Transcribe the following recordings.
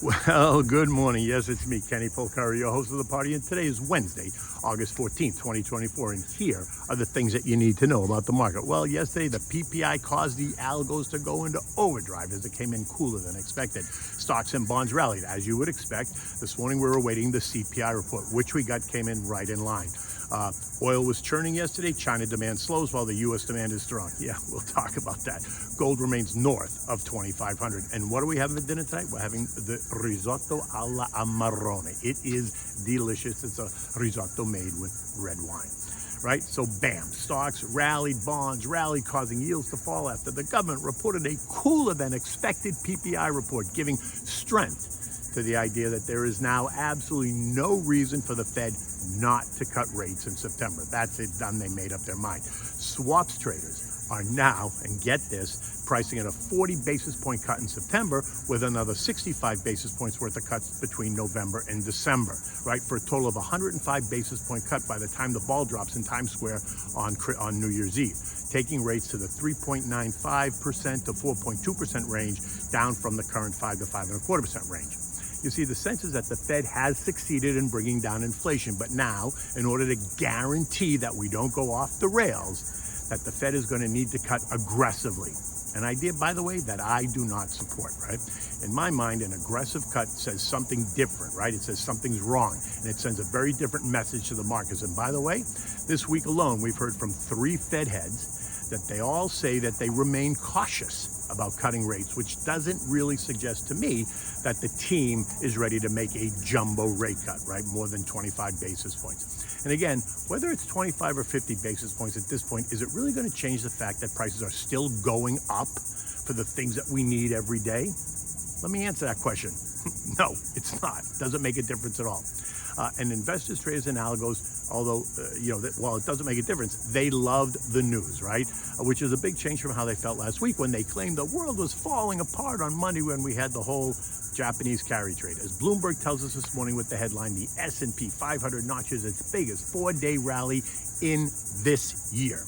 Well, good morning. Yes, it's me, Kenny Polcari, your host of the party, and today is Wednesday, August 14th, 2024, and here are the things that you need to know about the market. Well, yesterday, the PPI caused the algos to go into overdrive as it came in cooler than expected. Stocks and bonds rallied, as you would expect. This morning, we're awaiting the CPI report, which we got came in right in line. Oil was churning yesterday. China demand slows while the U.S. demand is strong. Yeah, we'll talk about that. Gold remains north of 2,500. And what are we having for dinner tonight? We're having the risotto alla amarone. It is delicious. It's a risotto made with red wine, right? So bam, stocks rallied, bonds rallied, causing yields to fall after the government reported a cooler than expected PPI report, giving strength to the idea that there is now absolutely no reason for the Fed not to cut rates in September. That's it, done. They made up their mind. Swaps traders are now, and get this, pricing at a 40 basis point cut in September with another 65 basis points worth of cuts between November and December, right? For a total of 105 basis point cut by the time the ball drops in Times Square on New Year's Eve, taking rates to the 3.95% to 4.2% range, down from the current 5 to 5.25% range. You see, the sense is that the Fed has succeeded in bringing down inflation, but now, in order to guarantee that we don't go off the rails, that the Fed is going to need to cut aggressively. An idea, by the way, that I do not support, right? In my mind, an aggressive cut says something different, right? It says something's wrong, and it sends a very different message to the markets. And by the way, this week alone, we've heard from 3 Fed heads that they all say that they remain cautious about cutting rates, which doesn't really suggest to me that the team is ready to make a jumbo rate cut, right? More than 25 basis points. And again, whether it's 25 or 50 basis points at this point, is it really going to change the fact that prices are still going up for the things that we need every day? Let me answer that question. No, it's not. Doesn't make a difference at all. And investors, traders, and algos, although, while it doesn't make a difference, they loved the news, right? Which is a big change from how they felt last week when they claimed the world was falling apart on Monday when we had the whole Japanese carry trade. As Bloomberg tells us this morning with the headline, the S&P 500 notches its biggest 4-day rally in this year.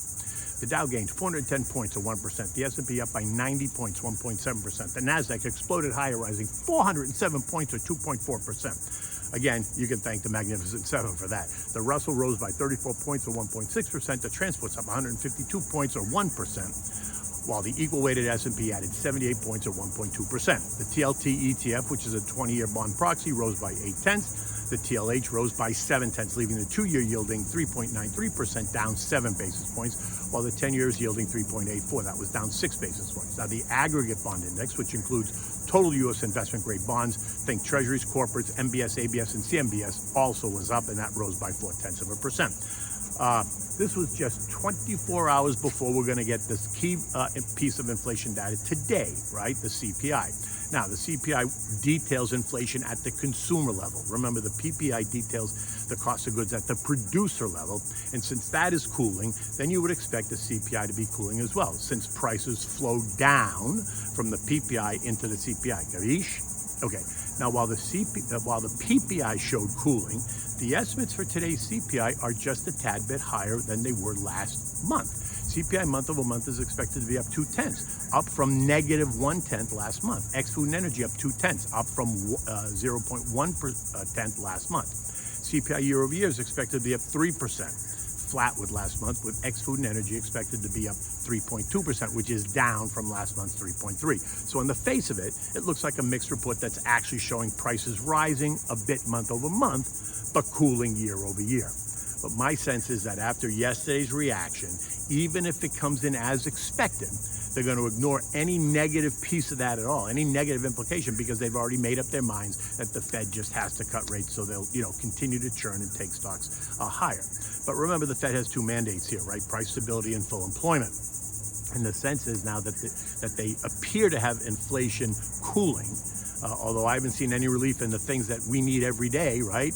The Dow gained 410 points or 1%. The S&P up by 90 points, 1.7%. The Nasdaq exploded higher, rising 407 points or 2.4%. Again, you can thank the Magnificent Seven for that. The Russell rose by 34 points or 1.6%. The Transport's up 152 points or 1%, while the equal-weighted S&P added 78 points or 1.2%. The TLT ETF, which is a 20-year bond proxy, rose by 0.8. The TLH rose by 0.7, leaving the 2-year yielding 3.93%, down 7 basis points, while the 10-year is yielding 3.84. That was down 6 basis points. Now, the aggregate bond index, which includes total U.S. investment-grade bonds, think treasuries, corporates, MBS, ABS, and CMBS, also was up, and that rose by 0.4%. This was just 24 hours before we're going to get this key piece of inflation data today, right? The CPI. Now, the CPI details inflation at the consumer level. Remember, the PPI details the cost of goods at the producer level. And since that is cooling, then you would expect the CPI to be cooling as well, since prices flow down from the PPI into the CPI. Gavish? Okay. Now, while the PPI showed cooling, the estimates for today's CPI are just a tad bit higher than they were last month. CPI month over month is expected to be up 0.2, up from negative 0.1 last month. Ex-food and energy up 0.2, up from 0.1% last month. CPI year over year is expected to be up 3%, flat with last month, with ex-food and energy expected to be up 3.2%, which is down from last month's 3.3. So on the face of it, it looks like a mixed report that's actually showing prices rising a bit month over month, but cooling year over year. But my sense is that after yesterday's reaction, even if it comes in as expected, they're going to ignore any negative piece of that at all, any negative implication, because they've already made up their minds that the Fed just has to cut rates, so they'll, continue to churn and take stocks higher. But remember, the Fed has 2 mandates here, right? Price stability and full employment. And the sense is now that they appear to have inflation cooling, although I haven't seen any relief in the things that we need every day, right?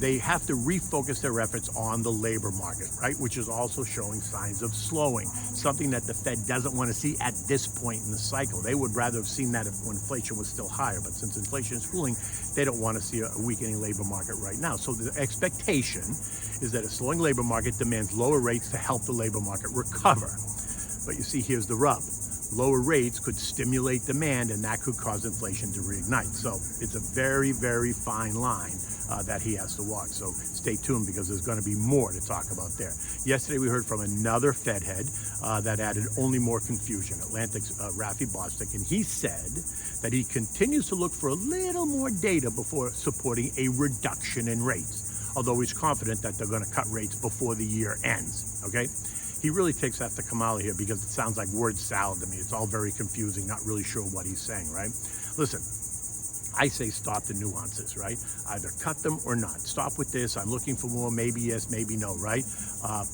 They have to refocus their efforts on the labor market, right? Which is also showing signs of slowing, something that the Fed doesn't want to see at this point in the cycle. They would rather have seen that when inflation was still higher, but since inflation is cooling, they don't want to see a weakening labor market right now. So the expectation is that a slowing labor market demands lower rates to help the labor market recover. But you see, here's the rub. lower rates could stimulate demand, and that could cause inflation to reignite. So it's a very, very fine line that he has to walk. So stay tuned, because there's going to be more to talk about there. Yesterday, we heard from another Fed head that added only more confusion, Atlantic's Rafi Bostic, and he said that he continues to look for a little more data before supporting a reduction in rates, although he's confident that they're going to cut rates before the year ends, okay? He really takes after Kamala here, because it sounds like word salad to me. It's all very confusing, not really sure what he's saying, right? Listen, I say stop the nuances, right? Either cut them or not. Stop with this, I'm looking for more, maybe yes, maybe no, right?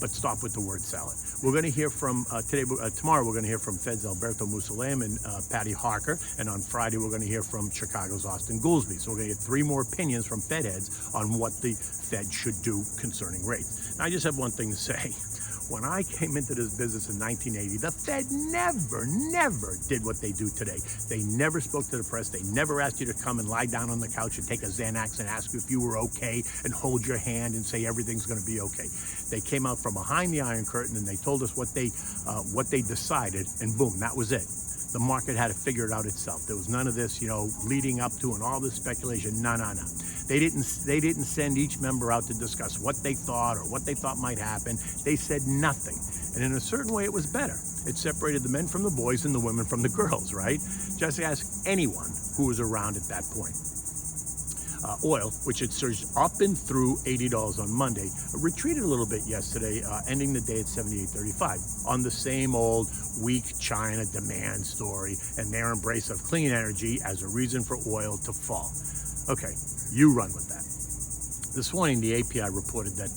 But stop with the word salad. We're going to hear from, tomorrow we're going to hear from Fed's Alberto Musalem and Patty Harker, and on Friday we're going to hear from Chicago's Austin Goolsbee. So we're going to get 3 more opinions from Fed heads on what the Fed should do concerning rates. Now, I just have one thing to say. When I came into this business in 1980, the Fed never did what they do today. They never spoke to the press. They never asked you to come and lie down on the couch and take a Xanax and ask you if you were okay and hold your hand and say everything's going to be okay. They came out from behind the Iron Curtain and they told us what they decided, and boom, that was it. The market had to figure it out itself. There was none of this, leading up to and all this speculation. No. They didn't send each member out to discuss what they thought or what they thought might happen. They said nothing. And in a certain way, it was better. It separated the men from the boys and the women from the girls, right? Just ask anyone who was around at that point. Oil, which had surged up and through $80 on Monday, retreated a little bit yesterday, ending the day at $78.35 on the same old weak China demand story and their embrace of clean energy as a reason for oil to fall. Okay, you run with that. This morning, the API reported that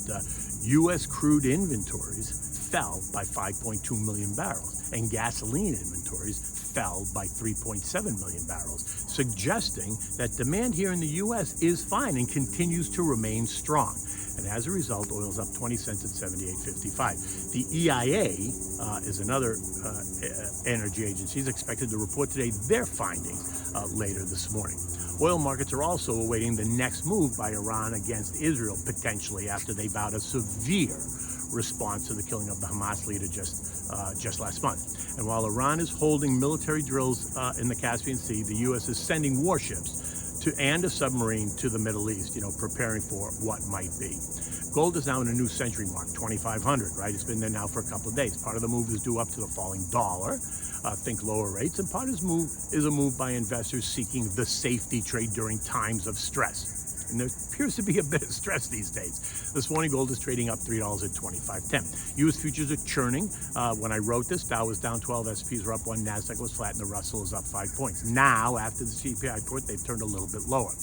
U.S. crude inventories fell by 5.2 million barrels, and gasoline inventories fell by 3.7 million barrels, suggesting that demand here in the U.S. is fine and continues to remain strong. And as a result, oil's up 20 cents at 78.55. The EIA is another energy agency, is expected to report today their findings later this morning. Oil markets are also awaiting the next move by Iran against Israel, potentially after they vowed a severe response to the killing of the Hamas leader just last month. And while Iran is holding military drills in the Caspian Sea, the U.S. is sending warships and a submarine to the Middle East, preparing for what might be. Gold is now in a new century mark, 2,500, right? It's been there now for a couple of days. Part of the move is due up to the falling dollar, think lower rates, and part of this move is a move by investors seeking the safety trade during times of stress. And there appears to be a bit of stress these days. This morning, gold is trading up $3 at 25.10. U.S. futures are churning. When I wrote this, Dow was down 12, S&Ps were up 1, NASDAQ was flat, and the Russell is up 5 points. Now, after the CPI report, they've turned a little bit lower.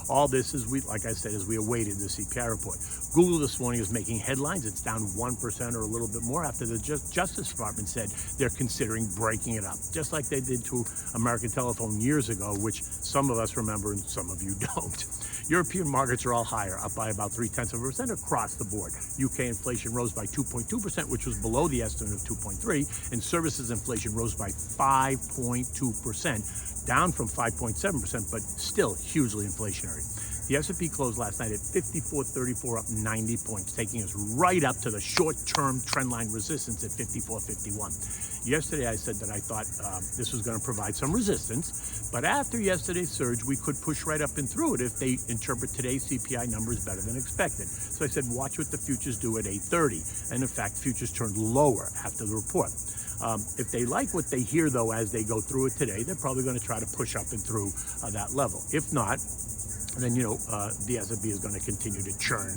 All this is, like I said, as we awaited the CPI report. Google this morning is making headlines. It's down 1% or a little bit more after the Justice Department said they're considering breaking it up, just like they did to American Telephone years ago, which some of us remember and some of you don't. European markets are all higher, up by about 0.3% across the board. UK inflation rose by 2.2%, which was below the estimate of 2.3%, and services inflation rose by 5.2%, down from 5.7%, but still hugely inflationary. The S&P closed last night at 54.34, up 90 points, taking us right up to the short-term trendline resistance at 54.51. Yesterday, I said that I thought this was going to provide some resistance, but after yesterday's surge, we could push right up and through it if they interpret today's CPI numbers better than expected. So I said, watch what the futures do at 8:30. And in fact, futures turned lower after the report. If they like what they hear, though, as they go through it today, they're probably going to try to push up and through that level. If not, then, the S&P is going to continue to churn,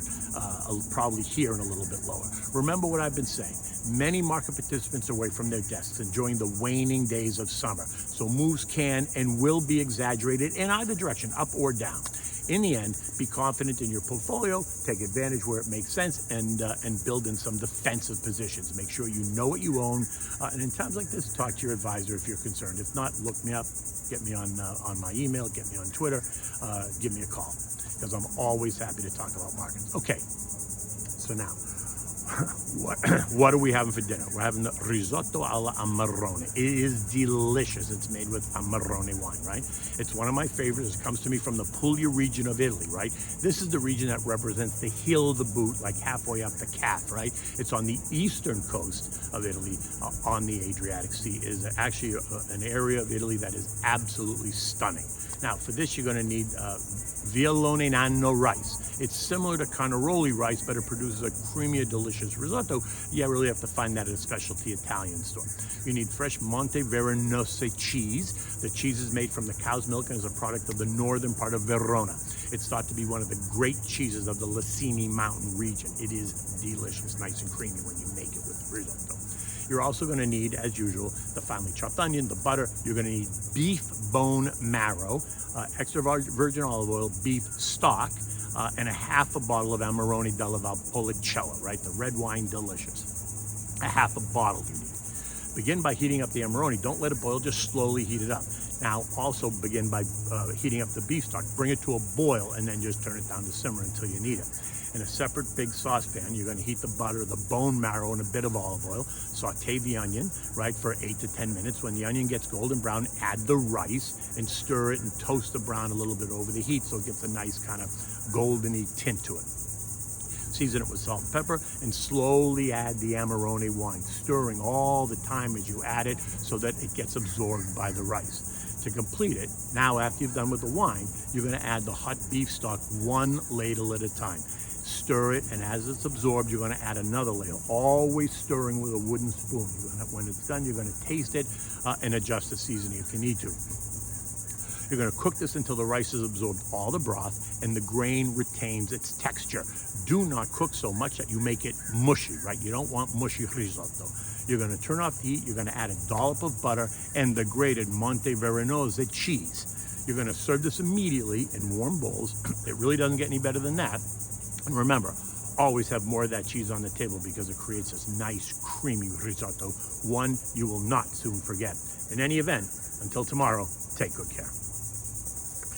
probably here and a little bit lower. Remember what I've been saying. Many market participants are away from their desks, enjoying the waning days of summer. So moves can and will be exaggerated in either direction, up or down. In the end, be confident in your portfolio, take advantage where it makes sense, and build in some defensive positions. Make sure you know what you own. And in times like this, talk to your advisor if you're concerned. If not, look me up, get me on my email, get me on Twitter, give me a call, because I'm always happy to talk about markets. Okay, so now, What are we having for dinner? We're having the risotto alla Amarone. It is delicious. It's made with Amarone wine, right? It's one of my favorites. It comes to me from the Puglia region of Italy, right? This is the region that represents the heel of the boot, like halfway up the calf, right? It's on the eastern coast of Italy, on the Adriatic Sea. It is actually an area of Italy that is absolutely stunning. Now, for this, you're going to need violone nano rice. It's similar to Carnaroli rice, but it produces a creamier, delicious risotto. You really have to find that at a specialty Italian store. You need fresh Monte Veronese cheese. The cheese is made from the cow's milk and is a product of the northern part of Verona. It's thought to be one of the great cheeses of the Lacini mountain region. It is delicious, nice and creamy when you make it with risotto. You're also going to need, as usual, the finely chopped onion, the butter. You're going to need beef bone marrow, extra virgin olive oil, beef stock, and a half a bottle of Amarone della Valpolicella, right? The red wine, delicious. A half a bottle you need. Begin by heating up the Amarone. Don't let it boil, just slowly heat it up. Now, also begin by heating up the beef stock. Bring it to a boil and then just turn it down to simmer until you need it. In a separate big saucepan, you're going to heat the butter, the bone marrow, and a bit of olive oil. Saute the onion, right, for 8 to 10 minutes. When the onion gets golden brown, add the rice and stir it and toast the brown a little bit over the heat so it gets a nice kind of goldeny tint to it. Season it with salt and pepper and slowly add the Amarone wine, stirring all the time as you add it so that it gets absorbed by the rice. To complete it, now after you've done with the wine, you're going to add the hot beef stock one ladle at a time. Stir it, and as it's absorbed, you're going to add another ladle, always stirring with a wooden spoon. When it's done, you're going to taste it and adjust the seasoning if you need to. You're going to cook this until the rice has absorbed all the broth and the grain retains its texture. Do not cook so much that you make it mushy, right? You don't want mushy risotto. You're going to turn off the heat. You're going to add a dollop of butter and the grated Monte Veronese cheese. You're going to serve this immediately in warm bowls. It really doesn't get any better than that. And remember, always have more of that cheese on the table because it creates this nice, creamy risotto, one you will not soon forget. In any event, until tomorrow, take good care.